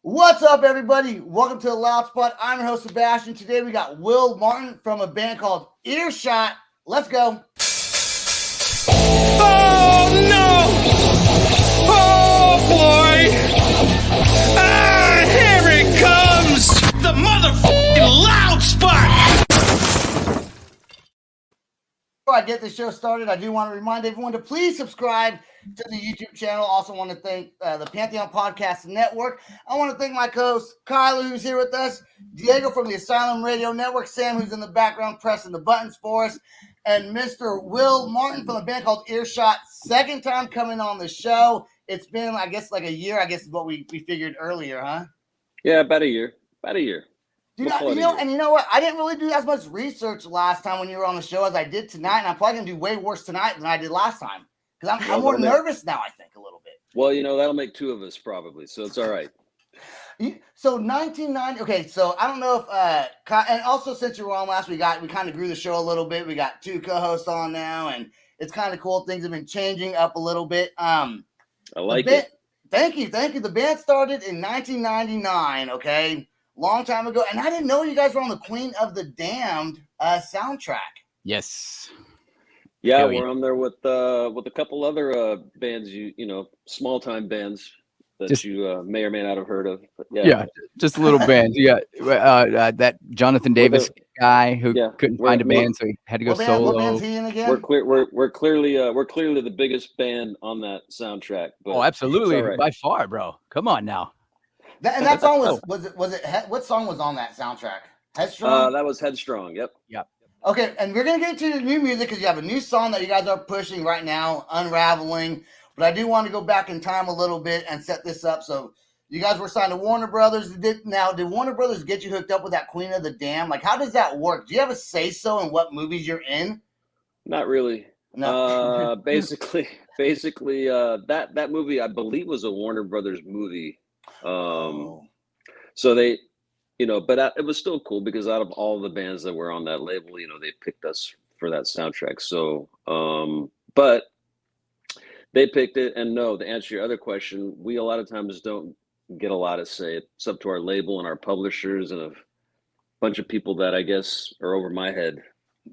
What's up, everybody? Welcome to the Loud Spot. I'm your host, Sebastian. Today we got Wil Martin from a band called Earshot. Let's go. Oh no! Oh boy! Ah, here it comes! The motherfucking Loud Spot! Before I get the show started, I do want to remind everyone to please subscribe to the YouTube channel. Also want to thank the Pantheon Podcast Network. I want to thank my co-host, Kyler, who's here with us, Diego from the Asylum Radio Network, Sam, who's in the background pressing the buttons for us, and Mr. Wil Martin from a band called Earshot. Second time coming on the show. It's been, I guess, like a year, I guess is what we figured earlier, huh? Yeah, about a year. Dude, and you know what? I didn't really do as much research last time when you were on the show as I did tonight, and I'm probably going to do way worse tonight than I did last time. Because I'm more nervous now, I think, a little bit. Well, that'll make two of us probably, so it's all right. So 1990. Okay, so I don't know if and also since you were on last, we kind of grew the show a little bit. We got two co-hosts on now, and it's kind of cool. Things have been changing up a little bit. I like it. Thank you. The band started in 1999. Okay, long time ago, and I didn't know you guys were on the Queen of the Damned soundtrack. Yes. Yeah, we're on there with a couple other bands, small time bands that you may or may not have heard of. But yeah, just little bands. You got that Jonathan Davis guy who couldn't find a band, so he had to go solo. What band's he in again? We're clearly the biggest band on that soundtrack. But absolutely, right. By far, bro. Come on now. That song was it? What song was on that soundtrack? Headstrong. That was Headstrong. Yep. Okay, and we're going to get into the new music because you have a new song that you guys are pushing right now, Unraveling. But I do want to go back in time a little bit and set this up. So you guys were signed to Warner Brothers. Did Warner Brothers get you hooked up with that Queen of the Damned? Like, how does that work? Do you have a say-so in what movies you're in? Not really. No. Basically, that movie, I believe, was a Warner Brothers movie. So they... but it was still cool because out of all the bands that were on that label, they picked us for that soundtrack. So, but they picked it. And no, to answer your other question, we a lot of times don't get a lot of say. It's up to our label and our publishers and a bunch of people that I guess are over my head.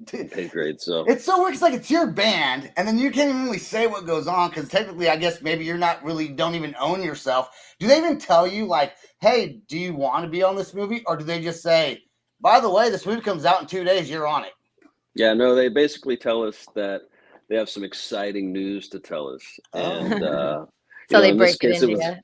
Pay grade. So it so works like it's your band, and then you can't even really say what goes on because technically, I guess maybe you're not really don't even own yourself. Do they even tell you like, hey, do you want to be on this movie, or do they just say, by the way, this movie comes out in 2 days, you're on it? Yeah, no, they basically tell us that they have some exciting news to tell us, and so they break it into you.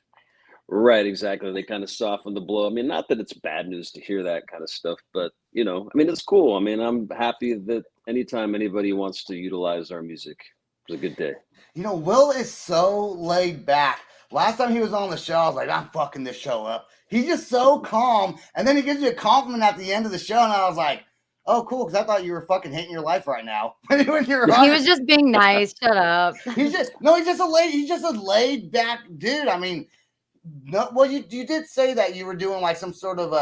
Right, exactly. They kind of soften the blow. I mean, not that it's bad news to hear that kind of stuff, but it's cool. I mean, I'm happy that anytime anybody wants to utilize our music, it's a good day. Wil is so laid back. Last time he was on the show, I was like, I'm fucking this show up. He's just so calm, and then he gives you a compliment at the end of the show, and I was like, oh, cool, because I thought you were fucking hating your life right now. He was just being nice. Shut up. He's just a laid back dude. I mean. No, well, you did say that you were doing like some sort of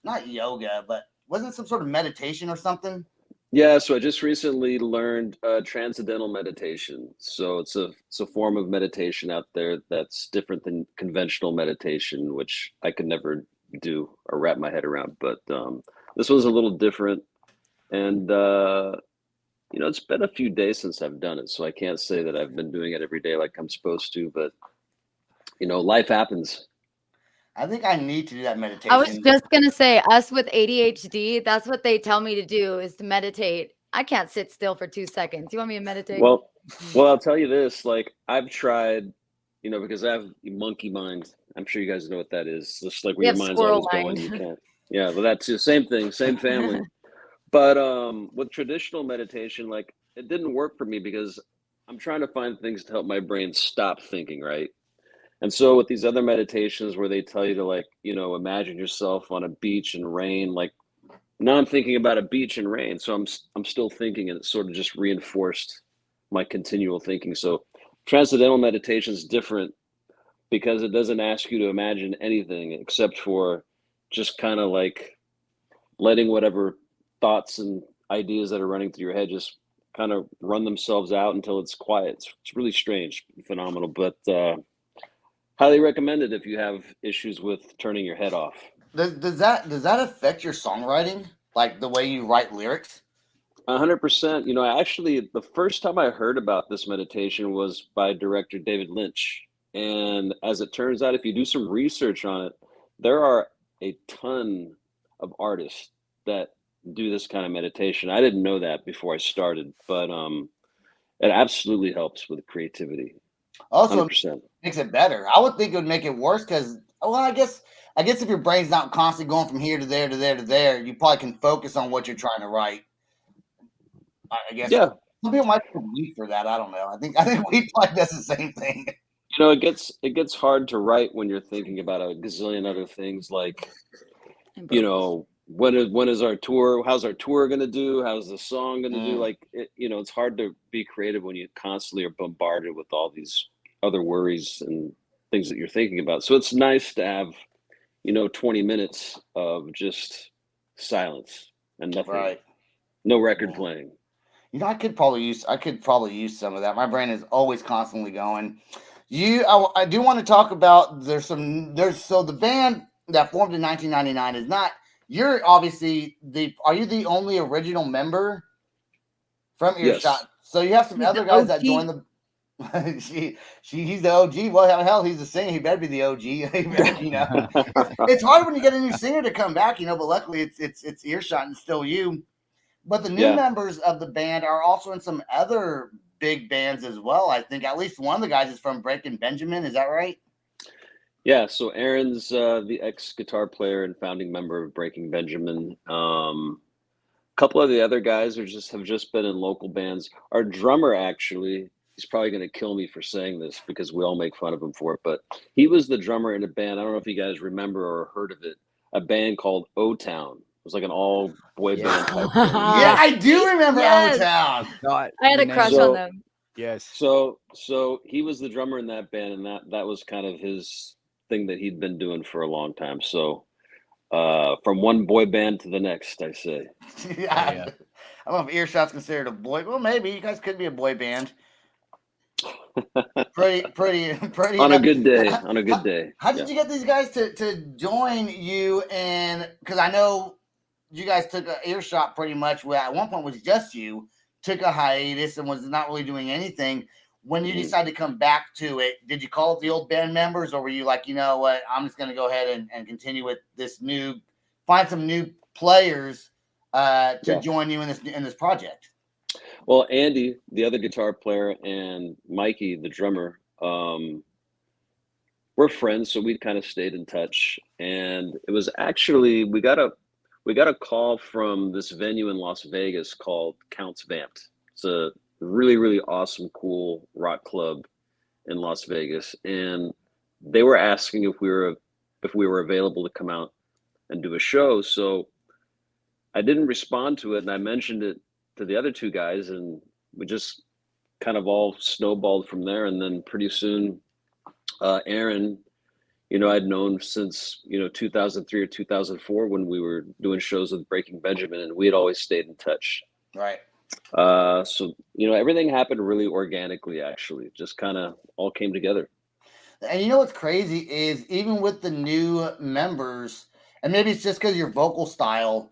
not yoga, but wasn't it some sort of meditation or something? Yeah, so I just recently learned transcendental meditation. So it's a form of meditation out there that's different than conventional meditation, which I could never do or wrap my head around. But this was a little different, and it's been a few days since I've done it, so I can't say that I've been doing it every day like I'm supposed to, but. Life happens. I think I need to do that meditation. I was just going to say, us with ADHD, that's what they tell me to do is to meditate. I can't sit still for 2 seconds. You want me to meditate? Well, I'll tell you this, like I've tried, because I have monkey mind. I'm sure you guys know what that is. Just like when your mind's always going, you can't. Yeah, well, that's the same thing, same family. But with traditional meditation, like it didn't work for me because I'm trying to find things to help my brain stop thinking, right? And so with these other meditations where they tell you to like, imagine yourself on a beach in rain, like now I'm thinking about a beach and rain. So I'm still thinking, and it sort of just reinforced my continual thinking. So transcendental meditation is different because it doesn't ask you to imagine anything except for just kind of like letting whatever thoughts and ideas that are running through your head just kind of run themselves out until it's quiet. It's really strange, phenomenal. But Highly recommended if you have issues with turning your head off. Does that affect your songwriting, like the way you write lyrics? 100%. You know, actually, the first time I heard about this meditation was by director David Lynch. And as it turns out, if you do some research on it, there are a ton of artists that do this kind of meditation. I didn't know that before I started, but it absolutely helps with creativity. Also 100%. makes it better. I would think it would make it worse because, well, I guess if your brain's not constantly going from here to there to there to there, you probably can focus on what you're trying to write. I guess. Yeah. Some people might be weak for that. I don't know. I think we probably does the same thing. You know, it gets hard to write when you're thinking about a gazillion other things, like, you know, when is our tour? How's our tour going to do? How's the song going to do? Like, you know, it's hard to be creative when you constantly are bombarded with all these other worries and things that you're thinking about. So it's nice to have, you know, 20 minutes of just silence and nothing. Right. No record playing. You know, I could probably use some of that. My brain is always constantly going. I do want to talk about so the band that formed in 1999 is not. You're obviously are you the only original member from Earshot? Yes. So you have some other guys that joined the. He's the OG. Well, hell, he's the singer. He better be the OG. You know, it's hard when you get a new singer to come back. You know, but luckily it's Earshot and still you. But the new members of the band are also in some other big bands as well. I think at least one of the guys is from Breaking Benjamin. Is that right? Yeah. So Aaron's the ex-guitar player and founding member of Breaking Benjamin. A couple of the other guys have just been in local bands. Our drummer, actually, he's probably going to kill me for saying this because we all make fun of him for it, but he was the drummer in a band. I don't know if you guys remember or heard of it. A band called O-Town. It was like an all boy band type thing. Yeah, I do remember O-Town. I had a crush on them. Yes. So he was the drummer in that band, and that was kind of his thing that he'd been doing for a long time. So from one boy band to the next, I say. I don't know if Earshot's considered a boy. Well, maybe you guys could be a boy band. Pretty. On a good day. On a good day. How did you get these guys to join you? And because I know you guys took a Earshot pretty much. Where at one point was just you, took a hiatus and was not really doing anything. When you decided to come back to it, did you call up the old band members, or were you like, you know what, I'm just going to go ahead and continue with this find some new players to join you in this project? Well, Andy, the other guitar player, and Mikey, the drummer, we're friends, so we kind of stayed in touch. And it was actually we got a call from this venue in Las Vegas called Counts Vamped. It's a really, really awesome, cool rock club in Las Vegas, and they were asking if we were available to come out and do a show. So I didn't respond to it, and I mentioned it to the other two guys, and we just kind of all snowballed from there. And then pretty soon, Aaron, you know, I'd known since, you know, 2003 or 2004 when we were doing shows with Breaking Benjamin, and we had always stayed in touch. Right. So, you know, everything happened really organically, actually. Just kind of all came together. And you know what's crazy is even with the new members, and maybe it's just because your vocal style,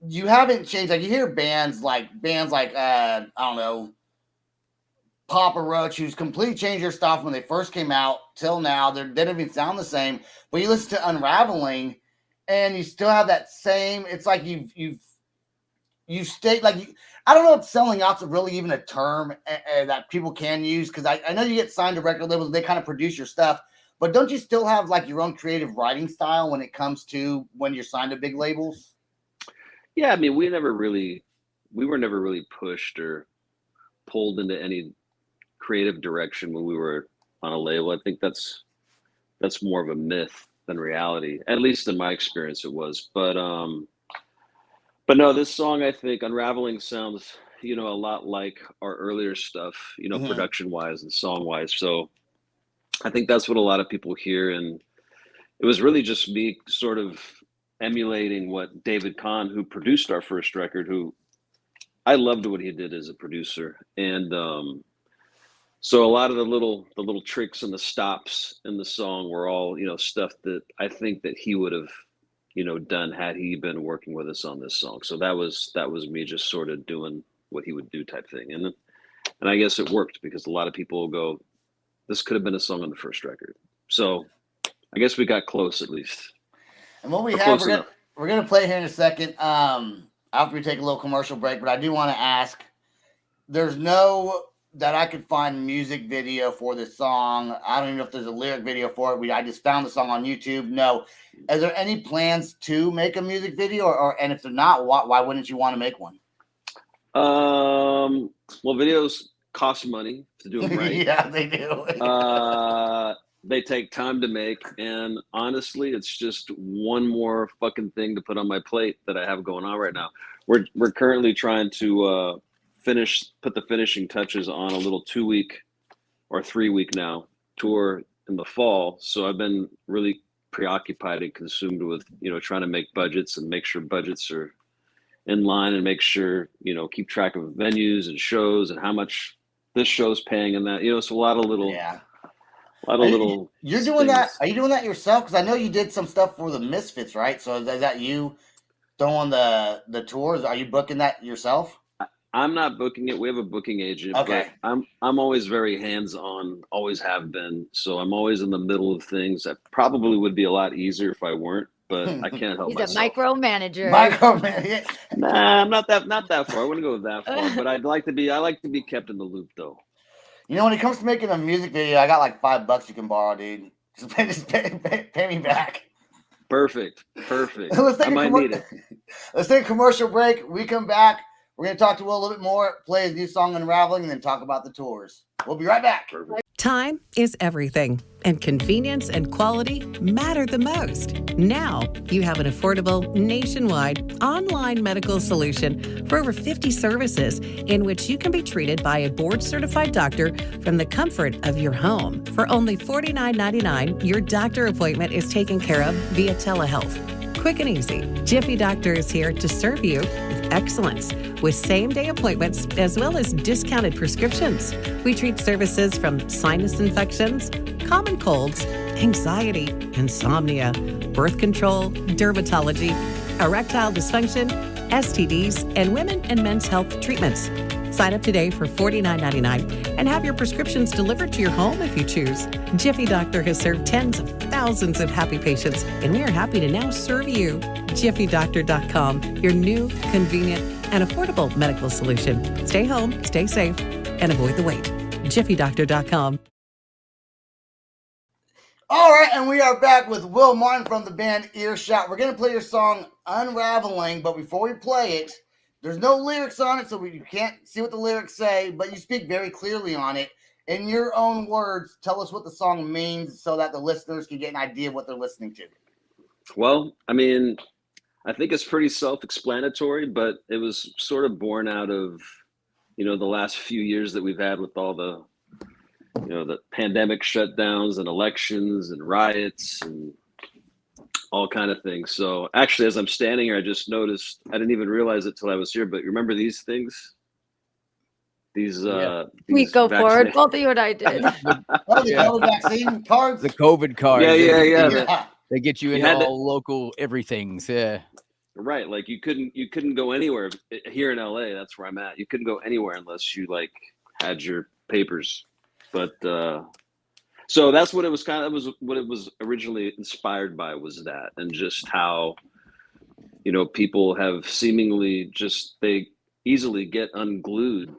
you haven't changed. Like you hear bands like I don't know, Papa Roach, who's completely changed their style from when they first came out till now. They don't even sound the same. But you listen to Unraveling, and you still have that same. It's like you've stayed like. I don't know if selling out's really even a term that people can use, because I know you get signed to record labels, they kind of produce your stuff, but don't you still have like your own creative writing style when it comes to when you're signed to big labels? Yeah, I mean, we were never really pushed or pulled into any creative direction when we were on a label. I think that's more of a myth than reality. At least in my experience, it was. But no, this song, I think, Unraveling, sounds, you know, a lot like our earlier stuff, you know, production-wise and song-wise. So I think that's what a lot of people hear. And it was really just me sort of emulating what David Kahn, who produced our first record, who I loved what he did as a producer. And So a lot of the little tricks and the stops in the song were all, stuff that I think that he would have, done had he been working with us on this song. So that was me just sort of doing what he would do type thing. And I guess it worked because a lot of people will go, this could have been a song on the first record. So I guess we got close at least. And what we have, we're gonna play here in a second. After we take a little commercial break, but I do want to ask. There's no that I could find music video for this song. I don't even know if there's a lyric video for it. I just found the song on YouTube. No, is there any plans to make a music video, or and if they're not, why wouldn't you want to make one? Well, videos cost money to do them right. Yeah, they do. They take time to make, and honestly, it's just one more fucking thing to put on my plate that I have going on right now. We're currently trying to put the finishing touches on a little 2-week or 3-week now tour in the fall. So I've been really preoccupied and consumed with trying to make budgets and make sure budgets are in line and make sure keep track of venues and shows and how much this show's paying and that it's a lot of little. Yeah. A lot of little. You're doing that. Are you doing that yourself? Because I know you did some stuff for the Misfits, right? So is that you throwing the tours? Are you booking that yourself? I'm not booking it. We have a booking agent. Okay. But I'm always very hands-on. Always have been. So I'm always in the middle of things. That probably would be a lot easier if I weren't. But I can't help myself. He's a micromanager. Nah, I'm not that far. I wouldn't go that far. But I like to be kept in the loop, though. When it comes to making a music video, I got like $5 you can borrow, dude. Just pay me back. Perfect. I might need it. Let's take a commercial break. We come back. We're going to talk to Wil a little bit more, play his new song, Unraveling, and then talk about the tours. We'll be right back. Perfect. Time is everything, and convenience and quality matter the most. Now, you have an affordable, nationwide, online medical solution for over 50 services in which you can be treated by a board-certified doctor from the comfort of your home. For only $49.99, your doctor appointment is taken care of via telehealth. Quick and easy, Jiffy Doctor is here to serve you with excellence, with same-day appointments as well as discounted prescriptions. We treat services from sinus infections, common colds, anxiety, insomnia, birth control, dermatology, erectile dysfunction, STDs, and women and men's health treatments. Sign up today for $49.99 and have your prescriptions delivered to your home if you choose. Jiffy Doctor has served tens of thousands of happy patients, and we are happy to now serve you. JiffyDoctor.com, your new, convenient, and affordable medical solution. Stay home, stay safe, and avoid the wait. JiffyDoctor.com. All right, and we are back with Wil Martin from the band Earshot. We're going to play your song Unraveling, but before we play it, there's no lyrics on it, so you can't see what the lyrics say, but you speak very clearly on it. In your own words, tell us what the song means so that the listeners can get an idea of what they're listening to. Well, I mean, I think it's pretty self-explanatory, but it was sort of born out of, the last few years that we've had with all the, the pandemic shutdowns and elections and riots and all kind of things. So actually, as I'm standing here, I just noticed, I didn't even realize it till I was here, but remember these things? These we go forward. Both of you and I did. The COVID vaccine cards. The COVID cards. Yeah. They get you in all local everythings. Yeah. Right. Like you couldn't go anywhere here in LA. That's where I'm at. You couldn't go anywhere unless you had your papers. But so that's what it was what it was originally inspired by, was that, and just how, people have seemingly they easily get unglued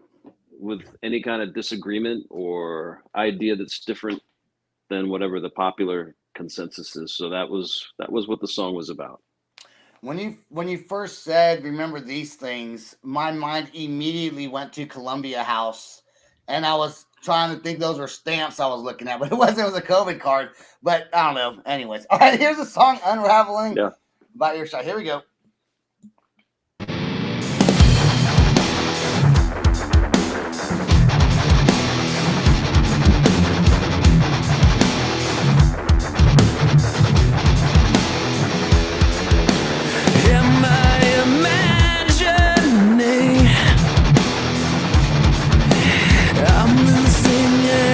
with any kind of disagreement or idea that's different than whatever the popular consensus is. So that was what the song was about. When you first said, remember these things, my mind immediately went to Columbia House, and I was trying to think those were stamps I was looking at, but it wasn't. It was a COVID card. But I don't know. Anyways, all right, here's the song Unraveling by Earshot. Here we go. I'm losing you.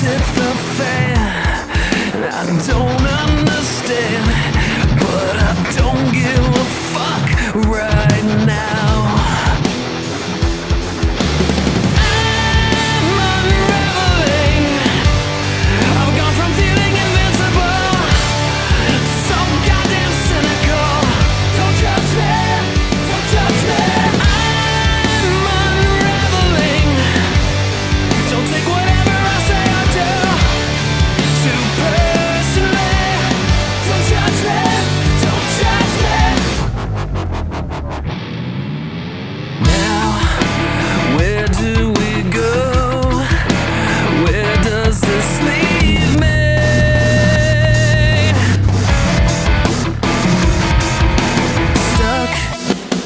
hit the fan, and I don't understand, but I don't give a fuck right now. I'm unraveling. I've gone from feeling invincible to so goddamn cynical. Don't judge me, don't judge me. I'm unraveling. Don't take whatever I say or do too personally. Don't judge me, don't judge me. Now, where do we go? Where does this leave me? Stuck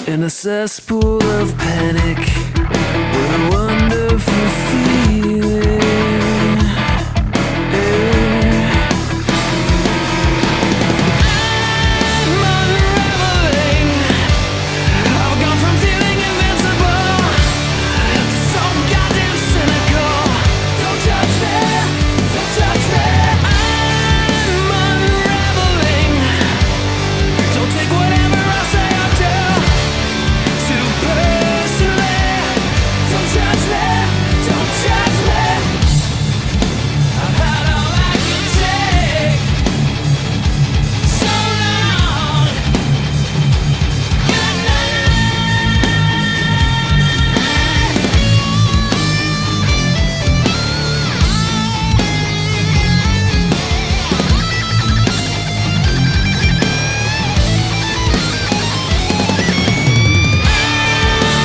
in a cesspool of panic. What a wonderful feeling. I'm unraveling. I've gone from feeling invincible to so goddamn cynical. Don't judge me, don't judge me. I'm unraveling. Don't take whatever I say or do too personally. Don't judge me, don't judge me. I've had all I can take so long. Good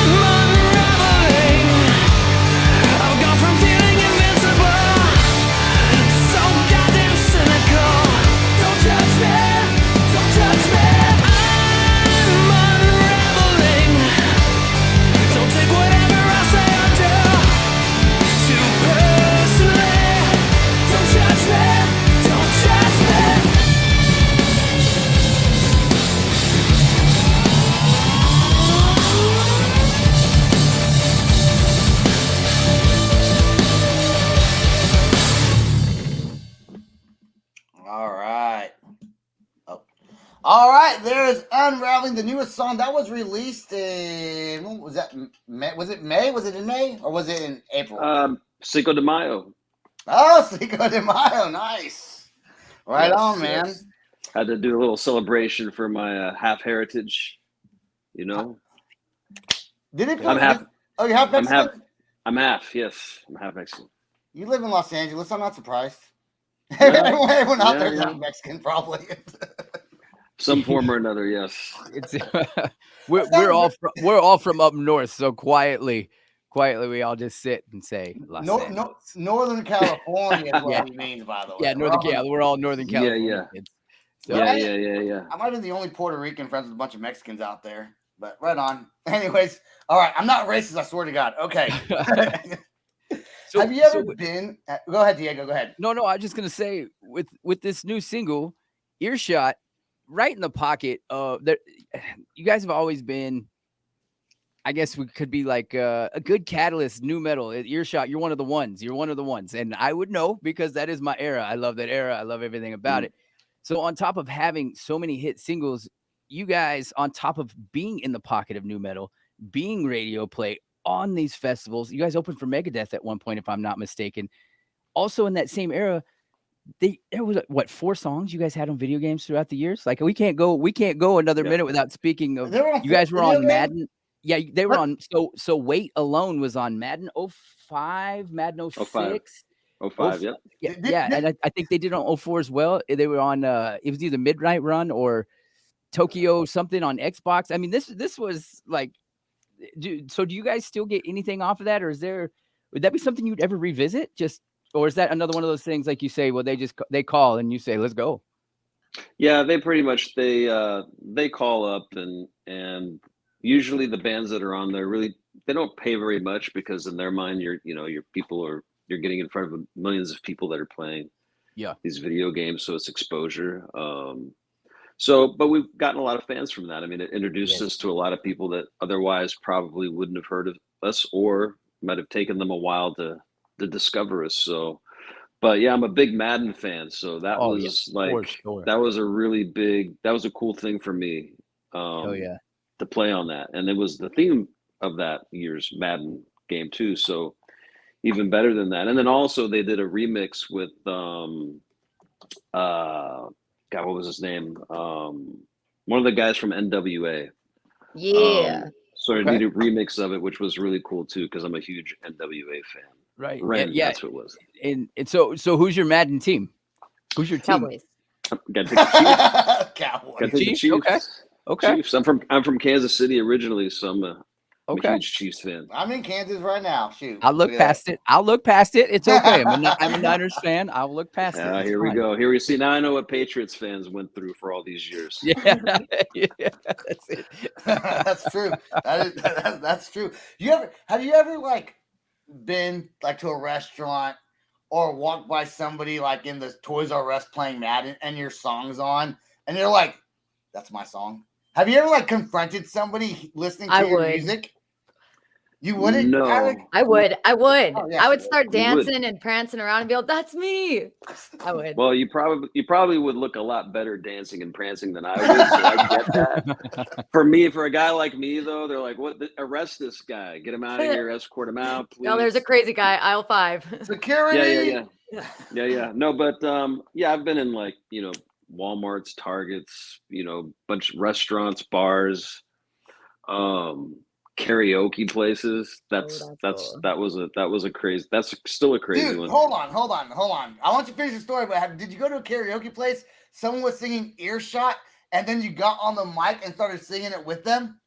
I'm unraveling. I've gone from feeling invincible to so goddamn cynical. Don't judge me, don't judge me. I'm unraveling. Don't take whatever I say or do too personally. Don't judge me, don't judge me. All right. Oh. All right. There is Unraveling, the newest song that was released in, when was that? May? Was it May? Was it in May or was it in April? Cinco de Mayo. Oh, Cinco de Mayo. Nice. Right Yes, on, man. yes. Had to do a little celebration for my half heritage. You know, Did it? I'm half. Oh, you're half I'm Mexican? half. I'm half. Yes, I'm half Mexican. You live in Los Angeles. I'm not surprised. Yeah, Everyone out there is yeah. half Mexican, probably. Some form or another. Yes. It's we're all from up north, so quietly we all just sit and say Los Angeles. Northern California is what Yeah. he means, by the way. Yeah, we're all Northern Yeah, California yeah. kids. So, Yeah. I might be the only Puerto Rican friends with a bunch of Mexicans out there, but right on. Anyways, all right. I'm not racist. I swear to God. Okay. Have you ever been? Go ahead, Diego. Go ahead. No. I was just gonna say with this new single, Earshot, right in the pocket. You guys have always been. I guess we could be like a good catalyst, new metal. Earshot, you're one of the ones. You're one of the ones, and I would know because that is my era. I love that era. I love everything about it. So on top of having so many hit singles, you guys, on top of being in the pocket of new metal, being radio play on these festivals, you guys opened for Megadeth at one point, if I'm not mistaken. Also in that same era, there was what 4 songs you guys had on video games throughout the years? Like we can't go another minute without speaking of you guys were on Madden. Yeah, they were on so Wait Alone was on Madden 05, Madden 06. 05, yep. Yeah, and I think they did on 04 as well. They were on it was either Midnight Run or Tokyo something on Xbox. I mean, this was like do you guys still get anything off of that, or would that be something you'd ever revisit? Or is that another one of those things like you say, well, they call and you say, let's go? Yeah, they pretty much they call up and usually the bands that are on there really they don't pay very much because in their mind you're getting in front of millions of people that are playing these video games, so it's exposure. But we've gotten a lot of fans from that. I mean, it introduced us to a lot of people that otherwise probably wouldn't have heard of us or might have taken them a while to discover us. So But yeah, I'm a big Madden fan, so that was that was a really big, that was a cool thing for me. Oh yeah. To play on that, and it was the theme of that year's Madden game too. So even better than that. And then also they did a remix with God, what was his name? One of the guys from NWA. Yeah. So I did a remix of it, which was really cool too, because I'm a huge NWA fan. Right. Ren, yeah. That's what it was. And so who's your Madden team? Who's your team? Cowboys. Got to take the Chiefs. Cowboys. Got to take the Chiefs. Okay. Chiefs. I'm from Kansas City originally, so I'm a huge Chiefs fan. I'm in Kansas right now. Shoot. I'll look past it. It's okay. I'm a Niners fan. I'll look past it. It's Here fine. we go. Here we see. Now I know what Patriots fans went through for all these years. Yeah, that's it. That's true. That's true. Have you ever like been like to a restaurant or walked by somebody like in the Toys R Us playing Madden and your song's on and you're like, that's my song? Have you ever like confronted somebody listening to your music? You wouldn't? No. I would. Oh, yeah, I would start dancing and prancing around and be like, that's me. I would. Well, you probably would look a lot better dancing and prancing than I would, so I get that. For a guy like me, though, they're like, "What? Arrest this guy! Get him out of here! Escort him out, please!" No, there's a crazy guy, aisle 5. Security. Yeah. No, but I've been in like Walmart's, Targets, bunch of restaurants, bars, karaoke places. That was a crazy. That's still a crazy Dude, one. hold on. I want you to finish the story, but did you go to a karaoke place? Someone was singing Earshot, and then you got on the mic and started singing it with them?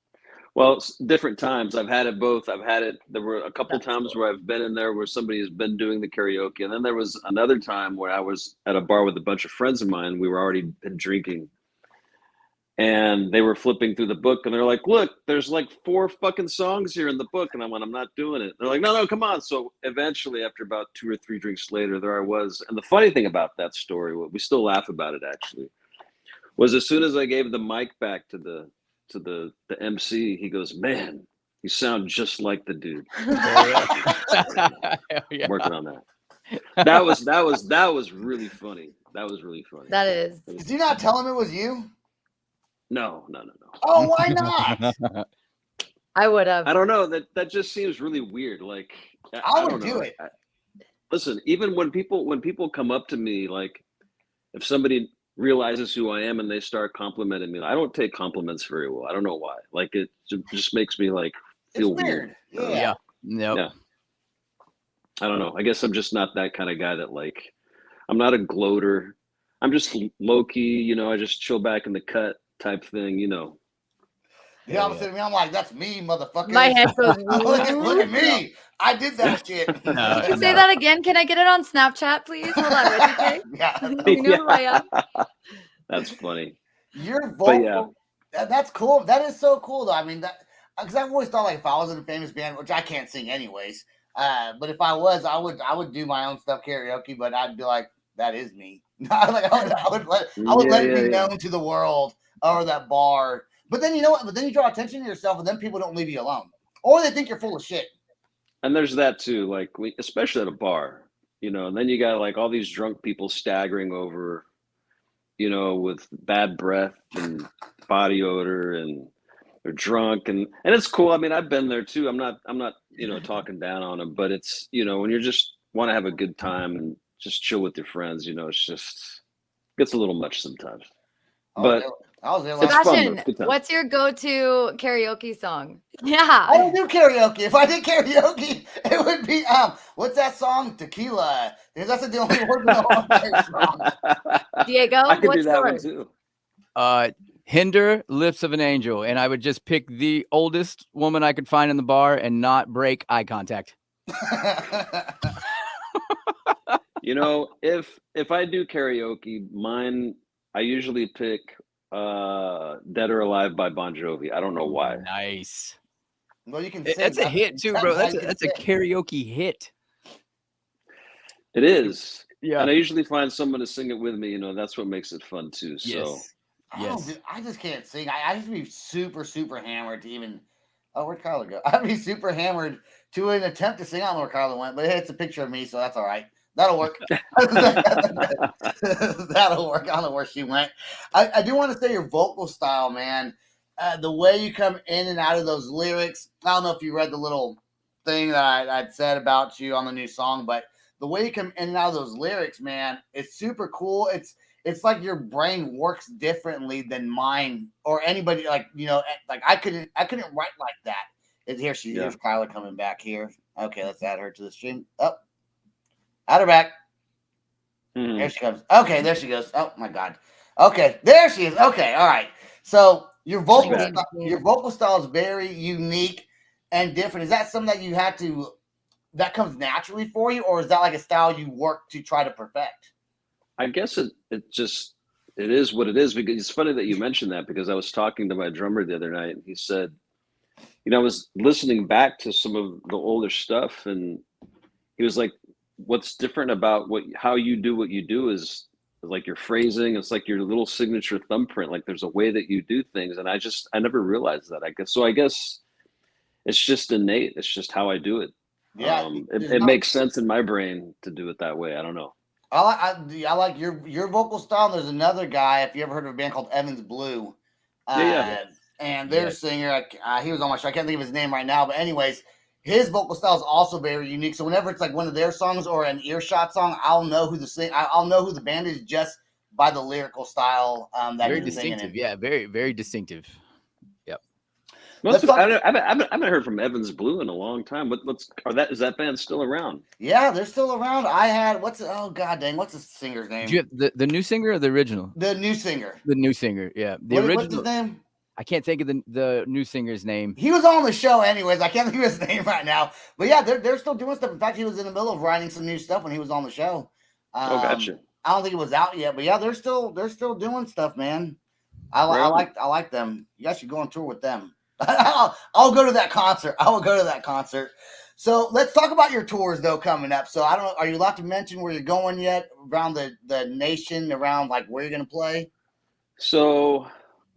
Well, different times. I've had it both. There were a couple times where I've been in there where somebody has been doing the karaoke. And then there was another time where I was at a bar with a bunch of friends of mine. We were already been drinking. And they were flipping through the book and they're like, look, there's like 4 fucking songs here in the book. And I went, I'm not doing it. They're like, no, come on. So eventually, after about 2 or 3 drinks later, there I was. And the funny thing about that story, we still laugh about it actually, was as soon as I gave the mic back to the MC, he goes, man, you sound just like the dude. Working on that. That was really funny. That was really funny. That is. Did you not tell him it was you? No. Oh, why not? I would have. I don't know. That just seems really weird. Like I would do it. Listen, even when people come up to me, like if somebody realizes who I am and they start complimenting me, I don't take compliments very well. I don't know why. Like it just makes me like feel weird. Yeah. No. Yeah. I don't know. I guess I'm just not that kind of guy that like, I'm not a gloater. I'm just low key, I just chill back in the cut type thing, The opposite of me, I'm like, that's me, motherfucker. My head goes, look at me. I did that shit. Can you say that again? Can I get it on Snapchat, please? Hold on, ready? Yeah. You know who I am? That's funny. Your vocal, that's cool. That is so cool, though. I mean, that because I've always thought like if I was in a famous band, which I can't sing anyways, but if I was, I would do my own stuff karaoke, but I'd be like, that is me. I would let it be known to the world or that bar. But then you know what? But then you draw attention to yourself, and then people don't leave you alone, or they think you're full of shit. And there's that too, like especially at a bar, and then you got like all these drunk people staggering over, with bad breath and body odor, and they're drunk, and it's cool. I mean, I've been there too. I'm not talking down on them, but it's when you just want to have a good time and just chill with your friends, it's just gets a little much sometimes. But I was there Sebastian, what's your go-to karaoke song? Yeah. I don't do karaoke. If I did karaoke, it would be what's that song? Tequila. Because that's the only word in the whole song. Diego, I could do what's that yours? one too. Hinder, Lips of an Angel, and I would just pick the oldest woman I could find in the bar and not break eye contact. If I do karaoke, mine I usually pick Dead or Alive by Bon Jovi. I don't know why. Nice. Well, you can sing. That's a hit too, bro. That's a karaoke hit. It is. Yeah. And I usually find someone to sing it with me. That's what makes it fun too. So Yes. I just can't sing. I just be super, super hammered to even. Oh, where'd Carla go? I'd be super hammered to an attempt to sing. I don't know where Carla went, but hey, it's a picture of me, so that's all right. That'll work. That'll work. I don't know where she went. I do want to say your vocal style, man. The way you come in and out of those lyrics. I don't know if you read the little thing that I'd said about you on the new song, but the way you come in and out of those lyrics, man, it's super cool. It's like your brain works differently than mine or anybody. Like, you know, like I couldn't write like that. Here's Kyla coming back here. Okay, let's add her to the stream. Oh, add her back. There she comes. Okay, there she goes. Oh my God. Okay, there she is. Okay, all right. So your vocal style is very unique and different. Is that something that you had to that comes naturally for you, or is that like a style you work to try to perfect? I guess it is what it is, because it's funny that you mentioned that, because I was talking to my drummer the other night and he said, you know, I was listening back to some of the older stuff and he was like, what's different about how you do what you do is like your phrasing. It's like your little signature thumbprint. Like there's a way that you do things. And I never realized that, I guess. So I guess it's just innate. It's just how I do it. Yeah. It makes sense in my brain to do it that way. I don't know. I like your vocal style. There's another guy, if you ever heard of a band called Evans Blue. And their singer, he was on my show. I can't think of his name right now. But anyways, his vocal style is also very unique. So whenever it's like one of their songs or an Earshot song, I'll know who I'll know who the band is just by the lyrical style. That very distinctive. Yeah, very, very distinctive. Yep. I haven't heard from Evans Blue in a long time. Is that band still around? Yeah, they're still around. I had what's the singer's name? Do you have the new singer or the original? The new singer. The new singer, yeah. The original. What's his name? I can't think of the new singer's name. He was on the show anyways. I can't think of his name right now. But yeah, they're still doing stuff. In fact, he was in the middle of writing some new stuff when he was on the show. Gotcha. I don't think it was out yet, but yeah, they're still doing stuff, man. I like them. You guys should go on tour with them. I'll go to that concert. I will go to that concert. So let's talk about your tours though coming up. So I don't know, are you allowed to mention where you're going yet around the nation, around like where you're going to play? So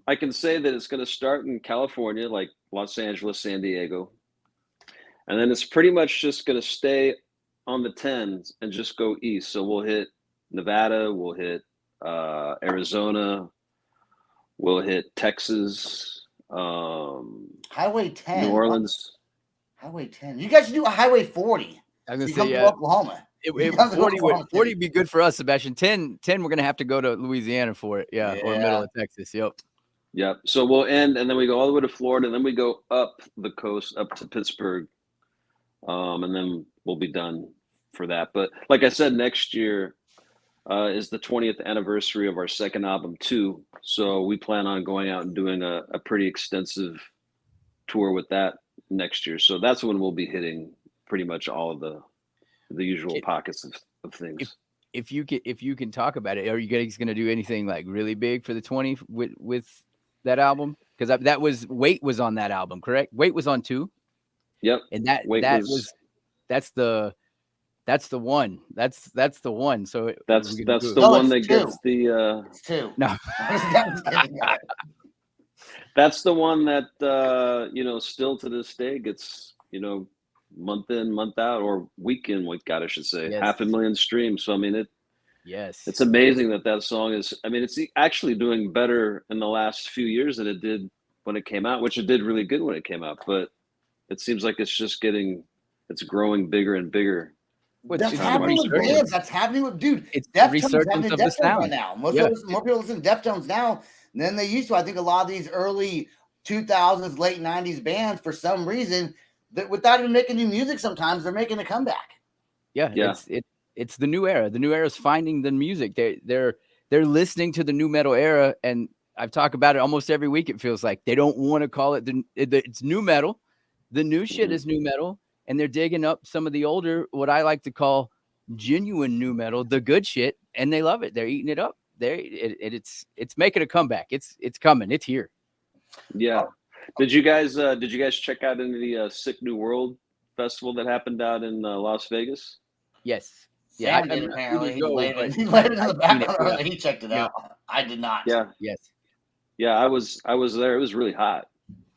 I can say that it's going to start in California, like Los Angeles, San Diego. And then it's pretty much just going to stay on the 10s and just go east. So we'll hit Nevada, we'll hit Arizona, we'll hit Texas, Highway 10. New Orleans. Highway 10. You guys should do a Highway 40. I was going to say, Oklahoma. 40 would be good for us, Sebastian. 10 we're going to have to go to Louisiana for it. Yeah. Or middle of Texas. Yep. So we'll end, and then we go all the way to Florida, and then we go up the coast, up to Pittsburgh, and then we'll be done for that. But like I said, next year is the 20th anniversary of our second album, too. So we plan on going out and doing a pretty extensive tour with that next year. So that's when we'll be hitting pretty much all of the usual pockets of things. If you can talk about it, are you guys going to do anything like really big for the 20 with that album? Because that was Weight was on that album, correct? Weight was on 2. Yep. And that's the one. So that's the one that gets the it's 2. No. That's the one that still to this day gets month in, month out, or week in, I should say, 500,000 streams. So I mean it's amazing that song is, it's actually doing better in the last few years than it did when it came out, which it did really good when it came out, but it seems like it's growing bigger and bigger. That's happening with bands. That's happening with It's Deftones resurgence of the sound right now. More people listen to Deftones now than they used to. I think a lot of these early 2000s, late 90s bands, for some reason, that without even making new music, sometimes they're making a comeback. Yeah. It's the new era. The new era is finding the music. They're listening to the new metal era, and I've talked about it almost every week. It feels like they don't want to call it it's new metal. The new shit is new metal, and they're digging up some of the older, what I like to call genuine new metal, the good shit, and they love it. They're eating it up. It's making a comeback. It's coming. It's here. Yeah. Did you guys check out any of the Sick New World festival that happened out in Las Vegas? Yes. Yeah, I did, apparently. He landed in the background. He checked it out. I did not. Yeah. Yes. Yeah, I was there. It was really hot.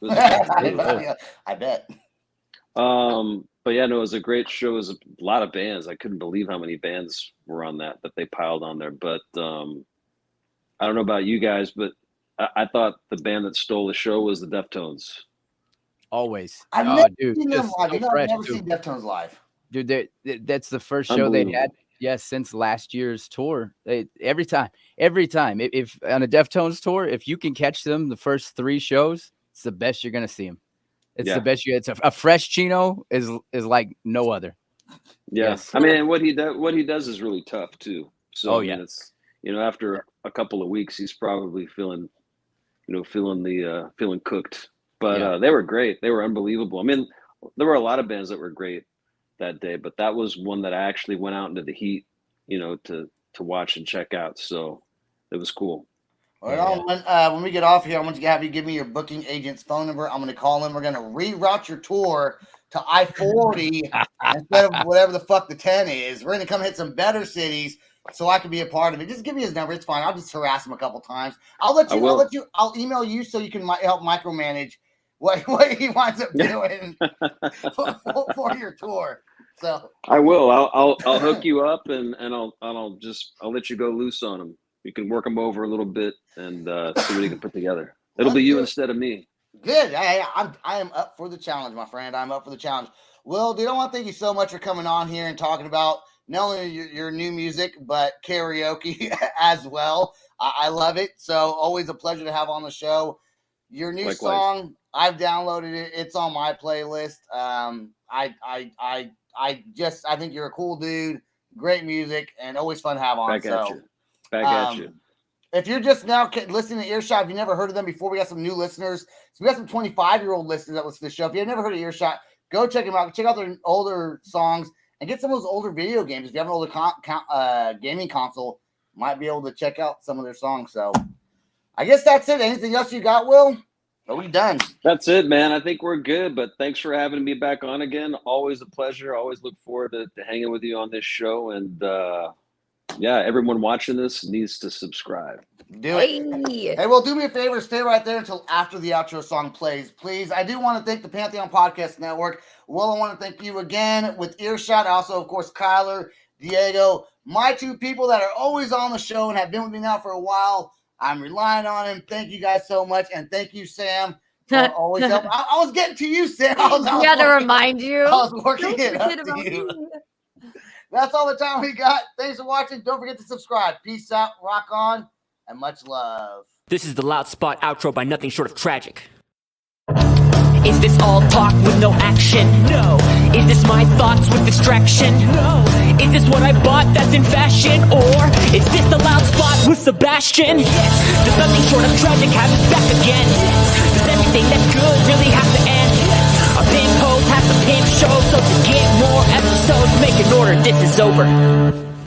I bet. But yeah, no, it was a great show. It was a lot of bands. I couldn't believe how many bands were on that they piled on there. But I don't know about you guys, but I thought the band that stole the show was the Deftones. Always. I've never dude, seen them just live. so You know, I've fresh, never too. seen Deftones live. Dude, that's the first show they had. Yes, since last year's tour. Every time. If on a Deftones tour, if you can catch them the first 3 shows, it's the best you're gonna see them. It's the best. It's a fresh Chino is like no other. Yeah, Yes. I mean, what he does is really tough too. So Oh, I mean, it's after a couple of weeks, he's probably feeling cooked. But they were great. They were unbelievable. I mean, there were a lot of bands that were great that day, but that was one that I actually went out into the heat, to watch and check out. So it was cool. When we get off here, I'm going to have you give me your booking agent's phone number. I'm going to call him. We're going to reroute your tour to I-40 instead of whatever the fuck the 10 is. We're going to come hit some better cities so I can be a part of it. Just give me his number. It's fine. I'll just harass him a couple times. I'll email you so you can help micromanage what he winds up doing for your tour. So I will. I'll hook you up and I'll let you go loose on him. You can work him over a little bit and see what he can put together. It'll be you instead of me. Good. I am up for the challenge, my friend. I'm up for the challenge. Will, dude, I want to thank you so much for coming on here and talking about not only your new music, but karaoke as well. I love it. So always a pleasure to have on the show. Your new song, I've downloaded it. It's on my playlist. I think you're a cool dude. Great music and always fun to have on. Back at you. If you're just now listening to Earshot, if you never heard of them before, we got some new listeners. So we got some 25-year-old listeners that listen to the show. If you've never heard of Earshot, go check them out. Check out their older songs and get some of those older video games. If you have an older gaming console, might be able to check out some of their songs. So I guess that's it. Anything else you got, Will? Are we done? That's it, man. I think we're good, but thanks for having me back on again. Always a pleasure. Always look forward to hanging with you on this show. And everyone watching this needs to subscribe. Do it. Hey, well, do me a favor. Stay right there until after the outro song plays, please. I do want to thank the Pantheon Podcast Network. Will, I want to thank you again with Earshot. Also, of course, Kyler, Diego, my 2 people that are always on the show and have been with me now for a while. I'm relying on him. Thank you guys so much. And thank you, Sam, for always helping. I was getting to you, Sam. We had to remind you. I was working it up to you. That's all the time we got. Thanks for watching. Don't forget to subscribe. Peace out, rock on, and much love. This is the Loud Spot outro by Nothing Short of Tragic. Is this all talk with no action? No. Is this my thoughts with distraction? No. Is this what I bought that's in fashion? Or is this the Loud Spot with Sebastian? Yes. Does Nothing Short of Tragic have his back again? Yes. Does everything that's good really have to end? Yes. Our pimp host has to pimp show, so to get more episodes, make an order, this is over.